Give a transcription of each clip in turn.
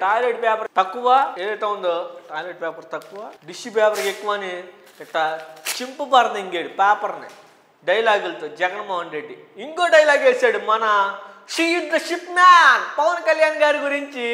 Toilet paper తక్కువ ఏదైతే ఉందో టాయిలెట్ పేపర్ తక్కువ టిష్యూ పేపర్ ఎక్కువ అని ఇట్లా చింపు పరదింగాడు పేపర్ని డైలాగులతో జగన్మోహన్ రెడ్డి. ఇంకో డైలాగ్ వేసాడు మన seize the ship man Pawan Kalyan గారి గురించి.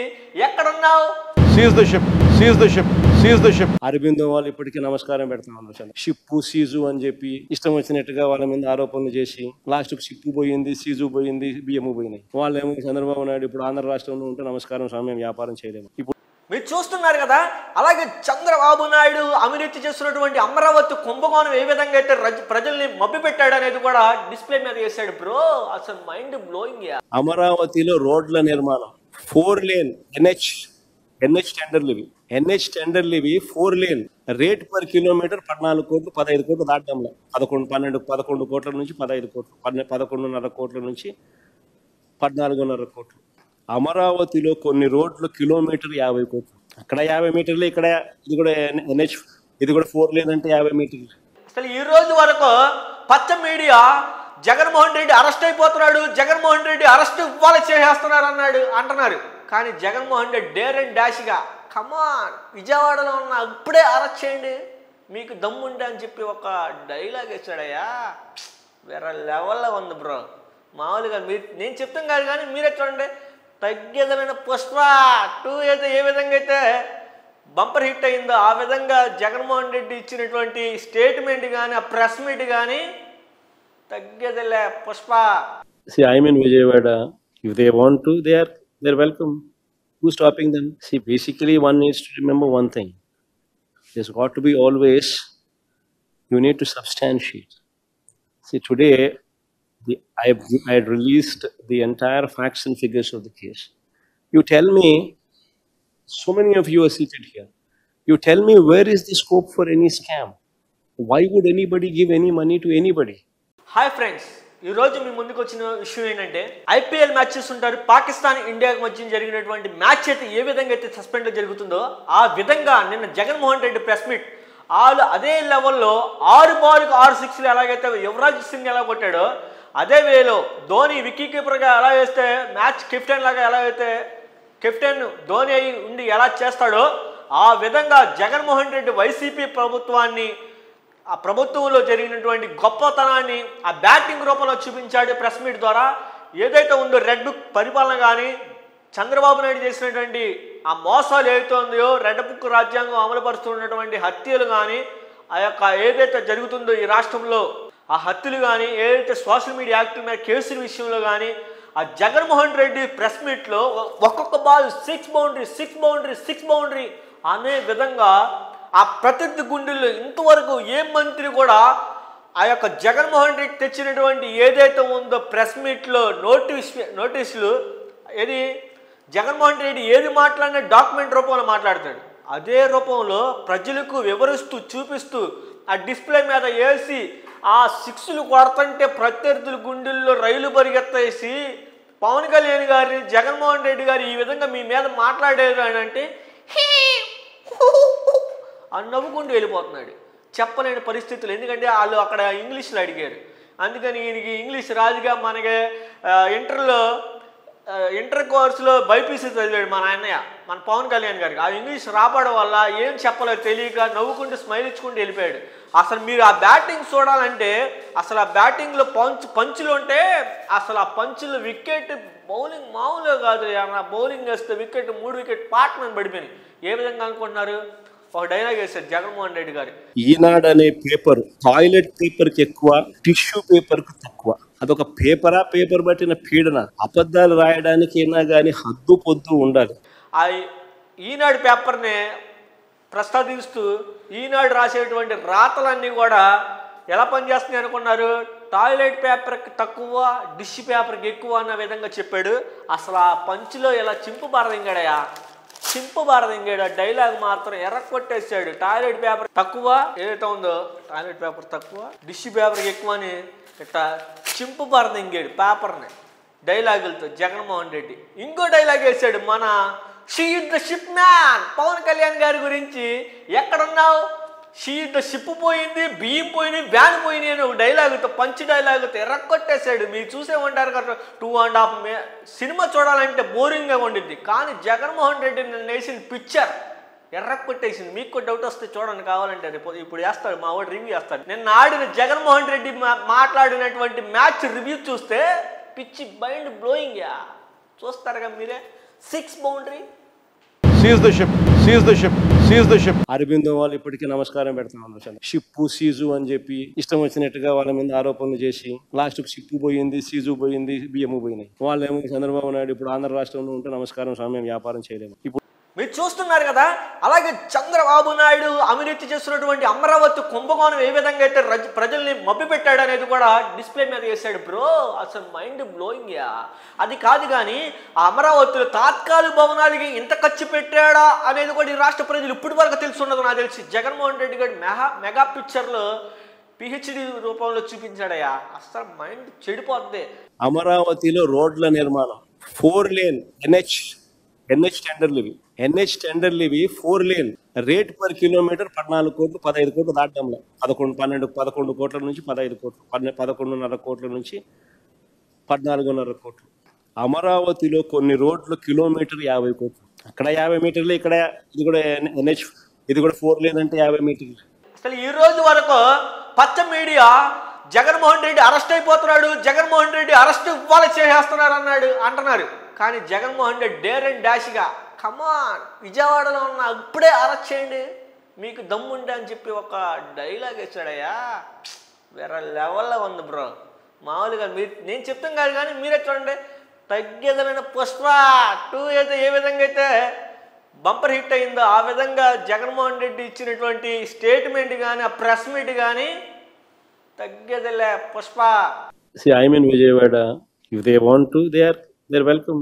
ఎక్కడున్నావు? Seize the ship, seize the ship, seize the ship. Aurobindo వాళ్ళు ఇప్పటికీ నమస్కారం పెడతాను. షిప్పు సీజు అని చెప్పి ఇష్టం వచ్చినట్టుగా వాళ్ళ మీద ఆరోపణలు చేసి లాస్ట్ షిప్పు పోయింది, సీజు పోయింది, బియ్యము పోయినాయి. వాళ్ళేమో చంద్రబాబు నాయుడు ఇప్పుడు ఆంధ్ర రాష్ట్రంలో ఉంటే నమస్కారం సమయం వ్యాపారం చేయలేము. ఇప్పుడు మీరు చూస్తున్నారు కదా. అలాగే చంద్రబాబు నాయుడు అవినీతి చేస్తున్నటువంటి అమరావతి కుంభకోణం ఏ విధంగా అయితే ప్రజల్ని మభ్యపెట్టాడు అనేది కూడా డిస్ప్లే మీద వేసాడు బ్రో. అసలు మైండ్ బ్లోయింగ్. అమరావతిలో రోడ్ల నిర్మాణం 4 లేన్ ఎన్హెచ్ టెండర్లు ఇవి 4 లేన్ రేట్ పర్ కిలోమీటర్ 14 కోట్లు 15 కోట్లు దాటంలో 11 కోట్ల నుంచి 15 కోట్లు 11.5 కోట్ల నుంచి 14.5 కోట్లు. అమరావతిలో కొన్ని రోడ్లు కిలోమీటర్ 50 కోట్లు. అక్కడ 50 మీటర్లు, ఇక్కడ ఇది కూడా ఎన్హెచ్, ఇది కూడా 4 లేన్ అంటే 50 మీటర్లు. అసలు ఈ రోజు వరకు పచ్చ మీడియా జగన్మోహన్ రెడ్డి అరెస్ట్ అయిపోతున్నాడు, జగన్మోహన్ రెడ్డి అరెస్ట్ ఇవ్వాలి చేసేస్తున్నారు అంటున్నారు. కానీ జగన్మోహన్ రెడ్డి డేర్ అండ్ డాష్గా కమాన్ విజయవాడలో ఉన్న ఇప్పుడే అరెస్ట్ చేయండి మీకు దమ్ముంటే అని చెప్పి ఒక డైలాగ్ వేసాడయ్యా. వేరే లెవెల్లో ఉంది బ్రో. మామూలుగా నేను చెప్తాం కాదు కానీ మీరే చూడండి. తగ్గేదైన పుష్ప 2 అయితే ఏ విధంగా అయితే బంపర్ హిట్ అయిందో ఆ విధంగా జగన్మోహన్ రెడ్డి ఇచ్చినటువంటి స్టేట్మెంట్ కానీ ఆ ప్రెస్ మీట్ కానీ తగ్గేదిలే Pushpa. See, I'm in Vijayawada. If they want to, they're welcome. Who's stopping them? See, basically one needs to remember one thing. There's got to be always, you need to substantiate. See, today I released the entire facts and figures of the case. You tell me, so many of you are seated here. You tell me, where is the scope for any scam? Why would anybody give any money to anybody? Hi friends, ఈరోజు మీ ముందుకు వచ్చిన విషయం ఏంటంటే IPL matches ఉంటారు. పాకిస్తాన్ ఇండియాకి మధ్య జరిగినటువంటి match అయితే ఏ విధంగా అయితే సస్పెండ్ జరుగుతుందో ఆ విధంగా నిన్న జగన్మోహన్ రెడ్డి ప్రెస్ మీట్ వాళ్ళు అదే లెవెల్లో 6 బాల్కి 6 సిక్స్లు ఎలాగైతే యువరాజ్ సింగ్ ఎలా కొట్టాడో అదే వేలో ధోని విక్కీ కీపర్గా ఎలా వేస్తే మ్యాచ్ కెప్టెన్ లాగా ఎలా అయితే కెప్టెన్ ధోని అయి ఉండి ఎలా చేస్తాడో ఆ విధంగా జగన్మోహన్ రెడ్డి వైసీపీ ప్రభుత్వాన్ని ఆ ప్రభుత్వంలో జరిగినటువంటి గొప్పతనాన్ని ఆ బ్యాటింగ్ రూపంలో చూపించాడు ప్రెస్ మీట్ ద్వారా. ఏదైతే ఉందో రెడ్ బుక్ పరిపాలన కానీ చంద్రబాబు నాయుడు చేసినటువంటి ఆ మోసాలు ఏదైతే ఉందో రెడ్ బుక్ రాజ్యాంగం అమలుపరుస్తున్నటువంటి హత్యలు కానీ ఆ యొక్క ఏదైతే జరుగుతుందో ఈ రాష్ట్రంలో ఆ హత్యలు కానీ ఏదైతే సోషల్ మీడియా యాక్టివ్ మీద కేసుల విషయంలో కానీ ఆ జగన్మోహన్ రెడ్డి ప్రెస్ మీట్లో ఒక్కొక్క బాల్ 6 బౌండరీ అనే విధంగా ఆ ప్రత్యర్థి గుండెల్లో ఇంతవరకు ఏ మంత్రి కూడా ఆ యొక్క జగన్మోహన్ రెడ్డి తెచ్చినటువంటి ఏదైతే ఉందో ప్రెస్ మీట్లో నోటీసులు ఏది జగన్మోహన్ రెడ్డి ఏది మాట్లాడినా డాక్యుమెంట్ రూపంలో మాట్లాడతాడు. అదే రూపంలో ప్రజలకు వివరిస్తూ చూపిస్తూ ఆ డిస్ప్లే మీద వేసి ఆ 6లు కొడుతుంటే ప్రత్యర్థుల గుండెల్లో రైలు పరిగెత్తేసి పవన్ కళ్యాణ్ గారిని జగన్మోహన్ రెడ్డి గారు ఈ విధంగా మీ మీద మాట్లాడేది అని అంటే అని నవ్వుకుంటూ వెళ్ళిపోతున్నాడు. చెప్పలేని పరిస్థితులు. ఎందుకంటే వాళ్ళు అక్కడ ఇంగ్లీష్లో అడిగారు. అందుకని ఈయనకి ఇంగ్లీష్ రాజుగా మనకి ఇంటర్ కోర్సులో బైపీసీ చదివాడు మన అన్నయ్య మన పవన్ కళ్యాణ్ గారికి. ఆ ఇంగ్లీష్ రాపడం వల్ల ఏం చెప్పలేదు తెలియక నవ్వుకుంటూ స్మైల్ ఇచ్చుకుంటూ వెళ్ళిపోయాడు. అసలు మీరు ఆ బ్యాటింగ్ చూడాలంటే అసలు ఆ బ్యాటింగ్లో పంచులు ఉంటే అసలు ఆ పంచులు వికెట్ బౌలింగ్ మామూలుగా కాదు. బౌలింగ్ వేస్తే వికెట్ 3 వికెట్ పార్ట్నర్ పడిపోయినాయి. ఏ విధంగా అనుకుంటున్నారు? ఒక డైలాగ్ వేశారు జగన్మోహన్ రెడ్డి గారు. ఈనాడు అనే పేపర్ టాయిలెట్ పేపర్కి ఎక్కువ, టిష్యూ పేపర్కి తక్కువ. అదొక పేపర్ పట్టిన పీడన. అబద్ధాలు రాయడానికి అయినా కానీ హద్దు పొద్దు ఉండాలి. ఆ ఈనాడు పేపర్ని ప్రస్తావిస్తూ ఈనాడు రాసేటువంటి రాతలన్నీ కూడా ఎలా పనిచేస్తున్నాయి అనుకున్నారు? టాయిలెట్ పేపర్కి తక్కువ, డిష్ పేపర్కి ఎక్కువ అన్న విధంగా చెప్పాడు. అసలు ఆ పంచులో ఇలా చింపు భారతంగాడు. డైలాగ్ మాత్రం ఎర్రకొట్టేసాడు. టాయిలెట్ పేపర్ తక్కువ ఏదైతే ఉందో టాయిలెట్ పేపర్ తక్కువ, డిష్ పేపర్కి ఎక్కువ అని ఇట్లా చింపు భారతంగాడు పేపర్ని డైలాగులతో జగన్మోహన్ రెడ్డి. ఇంకో డైలాగ్ వేసాడు మన seize the ship man Pawan Kalyan గారి గురించి. ఎక్కడున్నావు? షిప్ పోయింది, బియ్యం పోయింది, వ్యాన్ పోయింది అని ఒక డైలాగుతో పంచి డైలాగుతో ఎర్రకొట్టేశాడు. మీరు చూసే ఉంటారు కదా 2.5 సినిమా చూడాలంటే బోరింగ్గా ఉండిద్ది. కానీ జగన్మోహన్ రెడ్డి నిన్న వేసిన పిక్చర్ ఎర్రకొట్టేసింది. మీకు డౌట్ వస్తే చూడండి కావాలంటే, రేపు ఇప్పుడు వేస్తాడు మా వాడు రివ్యూ వేస్తాడు. నిన్న ఆడిన జగన్మోహన్ రెడ్డి మాట్లాడినటువంటి మ్యాచ్ రివ్యూ చూస్తే పిచ్చి మైండ్ బ్లోయింగ్. చూస్తారుగా మీరే. 6 boundary. Seize the ship. Aurobindo వాళ్ళు ఇప్పటికీ నమస్కారం పెడుతున్నాను. షిప్పు సీజు అని చెప్పి ఇష్టం వచ్చినట్టుగా వాళ్ళ మీద ఆరోపణలు చేసి లాస్ట్ షిప్పు పోయింది, సీజు పోయింది, బియ్యము పోయినాయి. వాళ్ళేమో చంద్రబాబు నాయుడు ఇప్పుడు ఆంధ్ర రాష్ట్రంలో ఉంటే నమస్కారం సమయం వ్యాపారం చేయలేము. ఇప్పుడు మీరు చూస్తున్నారు కదా. అలాగే చంద్రబాబు నాయుడు అవినీతి చేస్తున్నటువంటి అమరావతి కుంభకోణం ఏ విధంగా అయితే ప్రజల్ని మభ్యపెట్టాడు అనేది కూడా డిస్ప్లే మీద వేసాడు బ్రో. అసలు మైండ్ బ్లోయింగ్. అది కాదు కానీ ఆ అమరావతిలో తాత్కాలిక భవనాలకి ఇంత ఖర్చు పెట్టాడా అనేది కూడా ఈ రాష్ట్ర ప్రజలు ఇప్పటి వరకు తెలుసున్నది నాకు తెలిసి. జగన్మోహన్ రెడ్డి గారు మెగా పిక్చర్లో పిహెచ్డి రూపంలో చూపించాడయ్యా. అసలు మైండ్ చెడిపోద్ది. అమరావతిలో రోడ్ల నిర్మాణం 4 లేన్ ఎన్హెచ్ టెండర్లు ఇవి 4 లేన్. రేట్ పర్ కిలోమీటర్ 14 కోట్లు 15 కోట్లు దాటంలో 11 కోట్ల నుంచి 15 కోట్లు 11.5 కోట్ల నుంచి 14.5 కోట్లు. అమరావతిలో కొన్ని రోడ్లు కిలోమీటర్ 50 కోట్లు. అక్కడ 50 మీటర్లు, ఇక్కడ ఇది కూడా ఎన్హెచ్, ఇది కూడా 4 లేన్ అంటే 50 మీటర్లు. అసలు ఈ రోజు వరకు పచ్చ మీడియా జగన్మోహన్ రెడ్డి అరెస్ట్ అయిపోతున్నాడు, జగన్మోహన్ రెడ్డి అరెస్ట్ వాళ్ళు చేసేస్తున్నారు అంటున్నారు. కానీ జగన్మోహన్ రెడ్డి డేర్ అండ్ డాష్గా కమాన్ విజయవాడలో ఉన్న ఇప్పుడే అరెస్ట్ చేయండి మీకు దమ్ముంటే అని చెప్పి ఒక డైలాగ్ వేసాడయ్యా. వేరే లెవెల్లో ఉంది బ్రో. మామూలుగా నేను చెప్తాం కాదు కానీ మీరే చూడండి. తగ్గేదమైన పుష్ప 2 అయితే ఏ విధంగా అయితే బంపర్ హిట్ అయిందో ఆ విధంగా జగన్మోహన్ రెడ్డి ఇచ్చినటువంటి స్టేట్మెంట్ కానీ ఆ ప్రెస్ మీట్ కానీ తగ్గేదిలే Pushpa. See, I'm in Vijayawada. If they want to, they're welcome.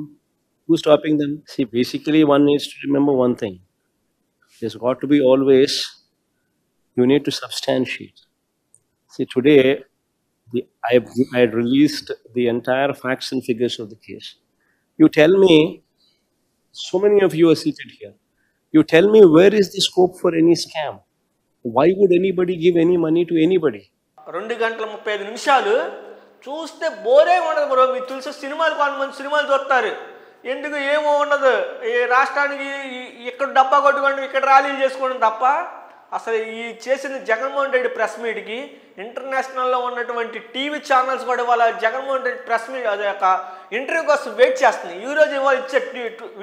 Who's stopping them? See, basically one needs to remember one thing. There's got to be always, you need to substantiate. See, today I had released the entire facts and figures of the case. You tell me, so many of you are seated here. You tell me, where is the scope for any scam? Why would anybody give any money to anybody? 2 గంటల 35 నిమిషాలు చూస్తే బోరే ఉండదు bro. మీకు తెలిసి సినిమాలు కొంతమంది సినిమాలు చూస్తారు, ఎందుకు ఏమో ఉండదు. ఈ రాష్ట్రానికి ఇక్కడ డబ్బా కొట్టుకోండి, ఇక్కడ ర్యాలీలు చేసుకోవడం తప్ప అసలు ఈ చేసిన జగన్మోహన్ రెడ్డి ప్రెస్ మీట్కి ఇంటర్నేషనల్లో ఉన్నటువంటి టీవీ ఛానల్స్ కూడా వాళ్ళ జగన్మోహన్ రెడ్డి ప్రెస్ మీట్ అదే ఒక ఇంటర్వ్యూ కోసం వెయిట్ చేస్తుంది. ఈరోజు ఇవాళ ఇచ్చే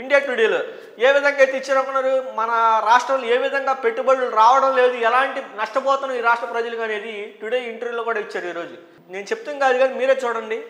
ఇండియా టుడేలో ఏ విధంగా అయితే ఇచ్చారనుకున్నారు, మన రాష్ట్రంలో ఏ విధంగా పెట్టుబడులు రావడం లేదు, ఎలాంటి నష్టపోతున్నాం ఈ రాష్ట్ర ప్రజలు అనేది టుడే ఇంటర్వ్యూలో కూడా ఇచ్చారు. ఈరోజు నేను చెప్తాం కాదు కానీ మీరే చూడండి.